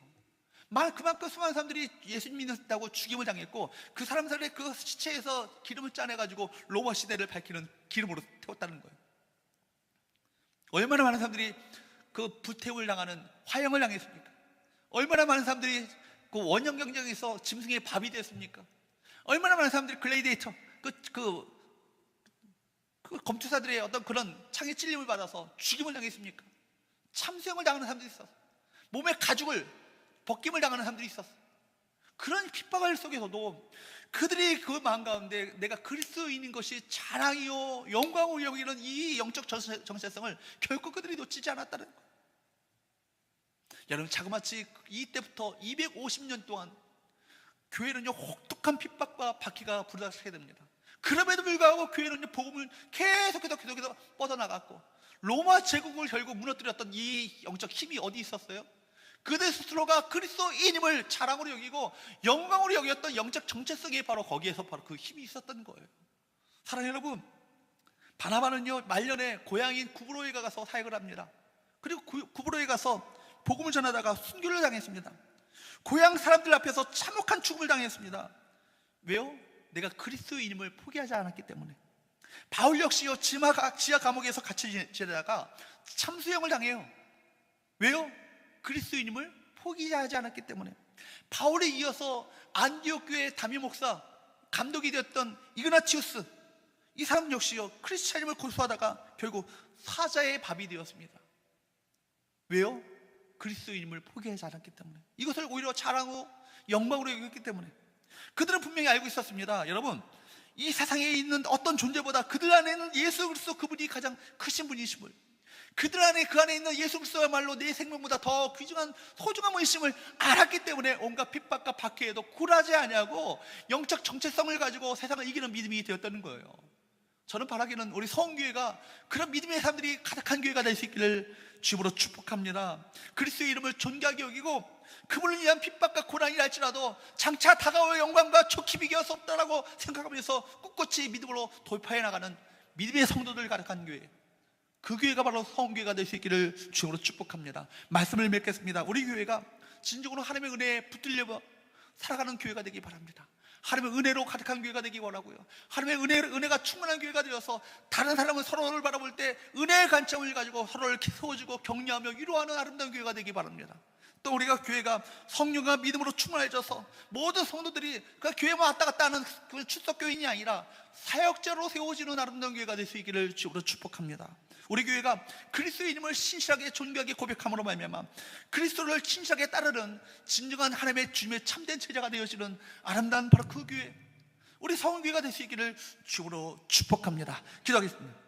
그만큼 수많은 사람들이 예수님 믿는다고 죽임을 당했고, 그 사람들의 그 시체에서 기름을 짜내가지고 로마 시대를 밝히는 기름으로 태웠다는 거예요. 얼마나 많은 사람들이 그 불태움을 당하는 화형을 당했습니까? 얼마나 많은 사람들이 그 원형 경쟁에서 짐승의 밥이 됐습니까? 얼마나 많은 사람들이 글래디에이터, 그 검투사들의 어떤 그런 창에 찔림을 받아서 죽임을 당했습니까? 참수형을 당하는 사람들이 있었어. 몸에 가죽을 벗김을 당하는 사람들이 있었어. 그런 핍박을 속에서도 그들이 그 마음 가운데 내가 그리스도인인 것이 자랑이요 영광으로 여기는 이 영적 정체성을 결코 그들이 놓치지 않았다는 거예요. 여러분, 자그마치 이때부터 250년 동안 교회는요, 혹독한 핍박과 박해가 부닥치게 됩니다. 그럼에도 불구하고 교회는요, 복음을 계속해서 뻗어나갔고, 로마 제국을 결국 무너뜨렸던 이 영적 힘이 어디 있었어요? 그들 스스로가 그리스도인임을 자랑으로 여기고 영광으로 여겼던 영적 정체성이 바로 거기에서 바로 그 힘이 있었던 거예요. 사랑하는 여러분, 바나바는요, 말년에 고향인 구브로에 가서 사역을 합니다. 그리고 구브로에 가서 복음을 전하다가 순교를 당했습니다. 고향 사람들 앞에서 참혹한 죽음을 당했습니다. 왜요? 내가 그리스도인임을 포기하지 않았기 때문에. 바울 역시요, 지하 감옥에서 같이 지내다가 참수형을 당해요. 왜요? 그리스도인임을 포기하지 않았기 때문에. 바울에 이어서 안디옥 교회 담임 목사, 감독이 되었던 이그나티우스, 이 사람 역시요, 크리스찬임을 고수하다가 결국 사자의 밥이 되었습니다. 왜요? 그리스도인임을 포기하지 않았기 때문에. 이것을 오히려 자랑으로 영광으로 여겼기 때문에. 그들은 분명히 알고 있었습니다. 여러분, 이 세상에 있는 어떤 존재보다 그들 안에는 예수 그리스도, 그분이 가장 크신 분이심을, 그들 안에, 그 안에 있는 예수 그리스도야말로 내 생명보다 더 귀중한 소중한 분이심을 알았기 때문에 온갖 핍박과 박해에도 굴하지 아니하고 영적 정체성을 가지고 세상을 이기는 믿음이 되었다는 거예요. 저는 바라기는 우리 성교회가 그런 믿음의 사람들이 가득한 교회가 될 수 있기를 주님으로 축복합니다. 그리스도의 이름을 존귀하게 여기고 그분을 위한 핍박과 고난이 할지라도 장차 다가올 영광과 좋게 비교할 수 없다라고 생각하면서 꿋꿋이 믿음으로 돌파해 나가는 믿음의 성도들 가득한 교회, 그 교회가 바로 성교회가 될 수 있기를 주님으로 축복합니다. 말씀을 맺겠습니다. 우리 교회가 진정으로 하나님의 은혜에 붙들려 살아가는 교회가 되기 바랍니다. 하나님의 은혜로 가득한 교회가 되기 원하고요. 하나님의 은혜가 충만한 교회가 되어서 다른 사람은 서로를 바라볼 때 은혜의 관점을 가지고 서로를 세워주고 격려하며 위로하는 아름다운 교회가 되기 바랍니다. 또 우리가 교회가 성령과 믿음으로 충만해져서 모든 성도들이 그 교회만 왔다 갔다 하는 그 출석교인이 아니라 사역자로 세워지는 아름다운 교회가 될 수 있기를 주로 축복합니다. 우리 교회가 그리스도의 이름을 신실하게 존귀하게 고백함으로 말미암아 그리스도를 신실하게 따르는 진정한 하나님의 주님의 참된 제자가 되어지는 아름다운 바로 그 교회, 우리 성교회가 될 수 있기를 주로 축복합니다. 기도하겠습니다.